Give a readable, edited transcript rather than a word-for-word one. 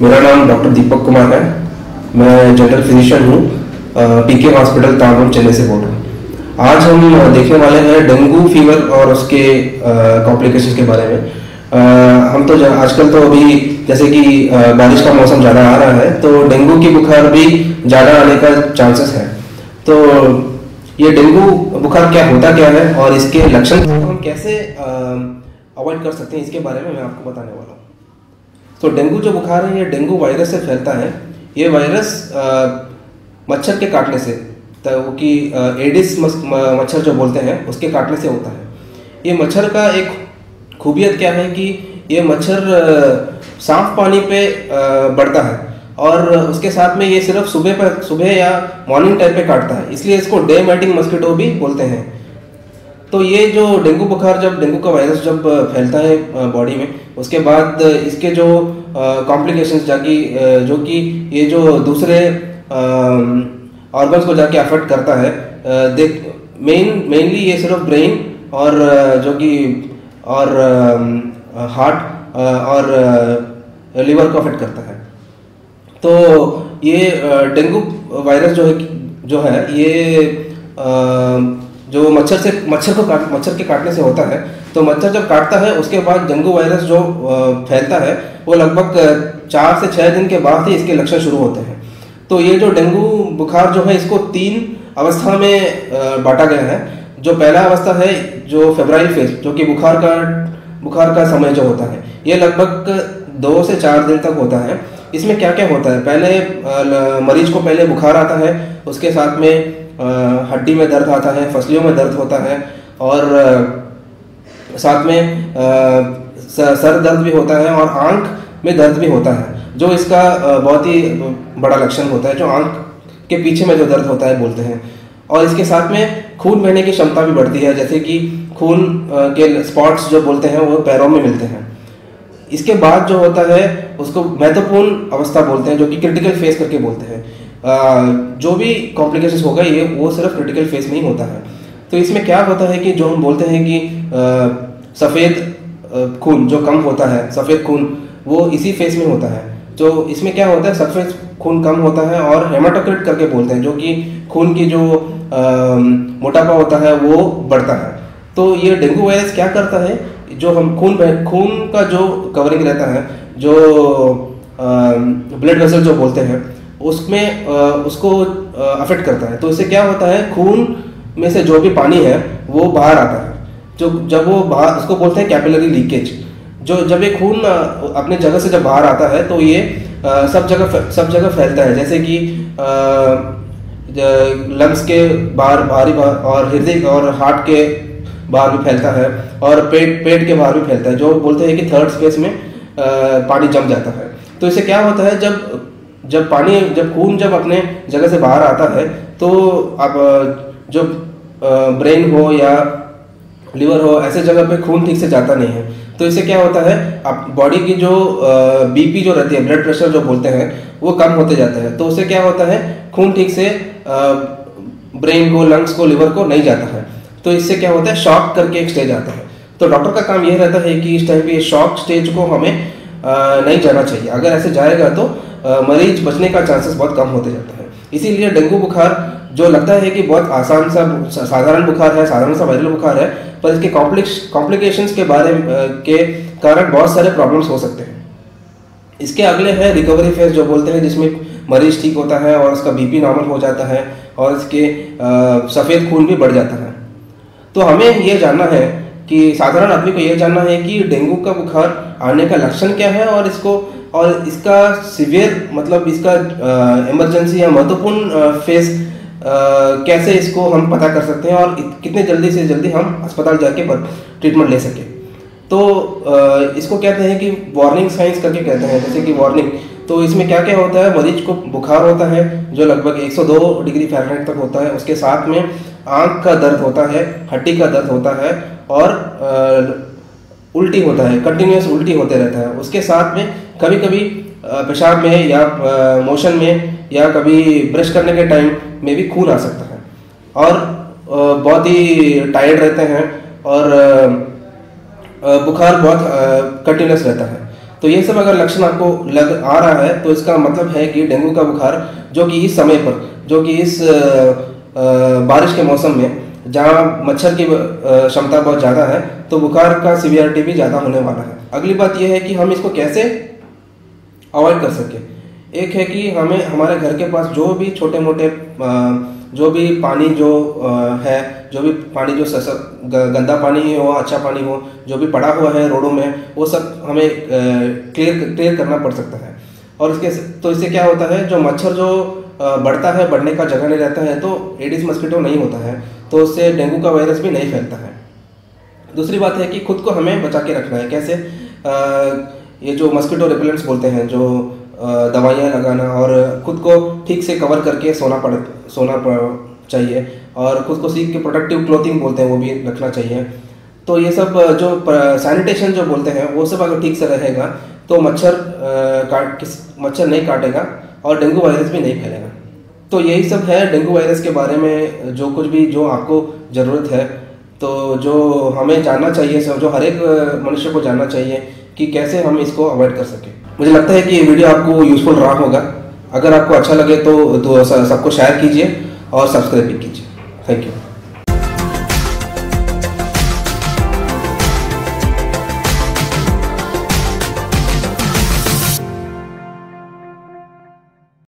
मेरा नाम डॉक्टर दीपक कुमार है। मैं जनरल फिजिशियन हूँ, पीके हॉस्पिटल तामुल चेन्नई से बोल रहा हूँ। आज हम देखने वाले हैं डेंगू फीवर और उसके कॉम्प्लिकेशंस के बारे में। हम तो आजकल तो अभी जैसे कि बारिश का मौसम ज़्यादा आ रहा है, तो डेंगू की बुखार भी ज़्यादा आने का चांसेस है। तो ये डेंगू बुखार क्या होता क्या है और इसके लक्षण हम कैसे अवॉइड कर सकते हैं, इसके बारे में मैं आपको बताने वाला हूँ। तो डेंगू जो बुखार है, ये डेंगू वायरस से फैलता है। ये वायरस मच्छर के काटने से, तो कि एडिस मच्छर जो बोलते हैं, उसके काटने से होता है। ये मच्छर का एक खूबियत क्या है कि ये मच्छर साफ पानी पे बढ़ता है और उसके साथ में ये सिर्फ सुबह या मॉर्निंग टाइम पे काटता है, इसलिए इसको डे नाइटिंग मस्किटो भी बोलते हैं। तो ये जो डेंगू बुखार, जब डेंगू का वायरस जब फैलता है बॉडी में, उसके बाद इसके जो कॉम्प्लिकेशंस जो कि ये जो दूसरे ऑर्गन्स को जाके अफेक्ट करता है, मेनली ये सिर्फ ब्रेन और जो कि और हार्ट और लिवर को अफेक्ट करता है। तो ये डेंगू वायरस जो है ये जो मच्छर के काटने से होता है। तो मच्छर जब काटता है, उसके बाद डेंगू वायरस जो फैलता है, वो लगभग 4 से 6 दिन के बाद ही इसके लक्षण शुरू होते हैं। तो ये जो डेंगू बुखार जो है, इसको 3 अवस्था में बांटा गया है। जो पहला अवस्था है, जो फेब्राइल फेज, जो कि बुखार का समय जो होता है, ये लगभग 2 से 4 दिन तक होता है। इसमें क्या क्या होता है? पहले मरीज को पहले बुखार आता है, उसके साथ में हड्डी में दर्द आता है, फसलियों में दर्द होता है और साथ में सर दर्द भी होता है और आंख में दर्द भी होता है, जो इसका बहुत ही बड़ा लक्षण होता है, जो आंख के पीछे में जो दर्द होता है बोलते हैं। और इसके साथ में खून बहने की क्षमता भी बढ़ती है, जैसे कि खून के स्पॉट्स जो बोलते हैं वो पैरों में मिलते हैं। इसके बाद जो होता है उसको महत्वपूर्ण अवस्था बोलते हैं, जो कि क्रिटिकल फेस करके बोलते हैं। जो भी कॉम्प्लिकेशंस होगा ये वो सिर्फ क्रिटिकल फेस में ही होता है। तो इसमें क्या होता है कि जो हम बोलते हैं कि सफ़ेद खून जो कम होता है, सफ़ेद खून, वो इसी फेस में होता है। तो इसमें क्या होता है, सफ़ेद खून कम होता है और हेमाटोक्रिट करके बोलते हैं, जो कि खून की जो मोटापा होता है वो बढ़ता है। तो ये डेंगू वायरस क्या करता है, जो हम खून का जो कवरिंग रहता है, जो ब्लड वेसल जो बोलते हैं, उसमें उसको अफेक्ट करता है। तो इससे क्या होता है, खून में से जो भी पानी है वो बाहर आता है। जो जब वो बाहर, उसको बोलते हैं कैपिलरी लीकेज। जब ये खून अपने जगह से जब बाहर आता है, तो ये सब जगह फैलता है, जैसे कि लंग्स के बाहर और हृदय और हार्ट के बाहर भी फैलता है और पेट के बाहर भी फैलता है, जो बोलते हैं कि थर्ड स्पेस में पानी जम जाता है। तो इससे क्या होता है, जब खून जब अपने जगह से बाहर आता है, तो अब जो ब्रेन हो या लिवर हो, ऐसे जगह पे खून ठीक से जाता नहीं है। तो इससे क्या होता है, अब बॉडी की जो बीपी जो रहती है, ब्लड प्रेशर जो बोलते हैं, वो कम होते जाता है। तो उससे क्या होता है, खून ठीक से ब्रेन को, लंग्स को, लिवर को नहीं जाता है। तो इससे क्या होता है, शॉक करके एक स्टेज आता है। तो डॉक्टर का काम यह रहता है कि इस टाइम पे शॉक स्टेज को हमें नहीं जाना चाहिए। अगर ऐसे जाएगा तो मरीज बचने का चांसेस बहुत कम होते जाता है। इसीलिए डेंगू बुखार जो लगता है कि बहुत आसान सा साधारण बुखार है, साधारण सा वायरल बुखार है, पर इसके कॉम्प्लिकेशंस के बारे में के कारण बहुत सारे प्रॉब्लम्स हो सकते हैं। इसके अगले है रिकवरी फेज जो बोलते हैं, जिसमें मरीज ठीक होता है और उसका बीपी नॉर्मल हो जाता है और इसके सफ़ेद खून भी बढ़ जाता है। तो हमें ये जानना है कि साधारण आदमी को ये जानना है कि डेंगू का बुखार आने का लक्षण क्या है और इसका सीवियर, मतलब इसका इमरजेंसी या महत्वपूर्ण फेज कैसे इसको हम पता कर सकते हैं और कितने जल्दी से जल्दी हम अस्पताल जाके ट्रीटमेंट ले सकें। तो इसको कहते हैं कि वार्निंग साइंस करके कहते हैं, जैसे कि वार्निंग। तो इसमें क्या क्या होता है, मरीज को बुखार होता है जो लगभग 102 डिग्री फ़ारेनहाइट तक होता है, उसके साथ में आंख का दर्द होता है, हड्डी का दर्द होता है और उल्टी होता है, कंटिन्यूस उल्टी होते रहता है। उसके साथ में कभी कभी पेशाब में या मोशन में या कभी ब्रश करने के टाइम में भी खून आ सकता है और बहुत ही टायर्ड रहते हैं और बुखार बहुत कंटिन्यूस रहता है। तो ये सब अगर लक्षण आपको लग आ रहा है तो इसका मतलब है कि डेंगू का बुखार, जो कि इस समय पर, जो कि इस बारिश के मौसम में जहाँ मच्छर की क्षमता बहुत ज़्यादा है, तो बुखार का सीवियरिटी भी ज़्यादा होने वाला है। अगली बात यह है कि हम इसको कैसे अवॉइड कर सकें। एक है कि हमें हमारे घर के पास जो भी छोटे मोटे जो भी पानी जो है, जो भी पानी जो गंदा पानी हो, अच्छा पानी हो, जो भी पड़ा हुआ है रोडों में, वो सब हमें क्लियर करना पड़ सकता है। और इससे क्या होता है, जो मच्छर जो बढ़ता है, बढ़ने का जगह नहीं रहता है, तो एडिस मस्कीटो नहीं होता है, तो उससे डेंगू का वायरस भी नहीं फैलता है। दूसरी बात है कि खुद को हमें बचा के रखना है। कैसे? ये जो मस्कीटो रिपेलेंट्स बोलते हैं, जो दवाइयाँ लगाना, और खुद को ठीक से कवर करके सोना चाहिए, और खुद को सीख के प्रोटेक्टिव क्लोथिंग बोलते हैं वो भी रखना चाहिए। तो ये सब जो सैनिटेशन जो बोलते हैं, वो सब अगर ठीक से रहेगा तो मच्छर नहीं काटेगा और डेंगू वायरस भी नहीं फैलेगा। तो यही सब है डेंगू वायरस के बारे में, जो कुछ भी जो आपको ज़रूरत है, तो जो हमें जानना चाहिए, सब जो हर एक मनुष्य को जानना चाहिए कि कैसे हम इसको अवॉइड कर सकें। मुझे लगता है कि ये वीडियो आपको यूज़फुल रहा होगा। अगर आपको अच्छा लगे तो सबको शेयर कीजिए और सब्सक्राइब भी कीजिए। Thank you.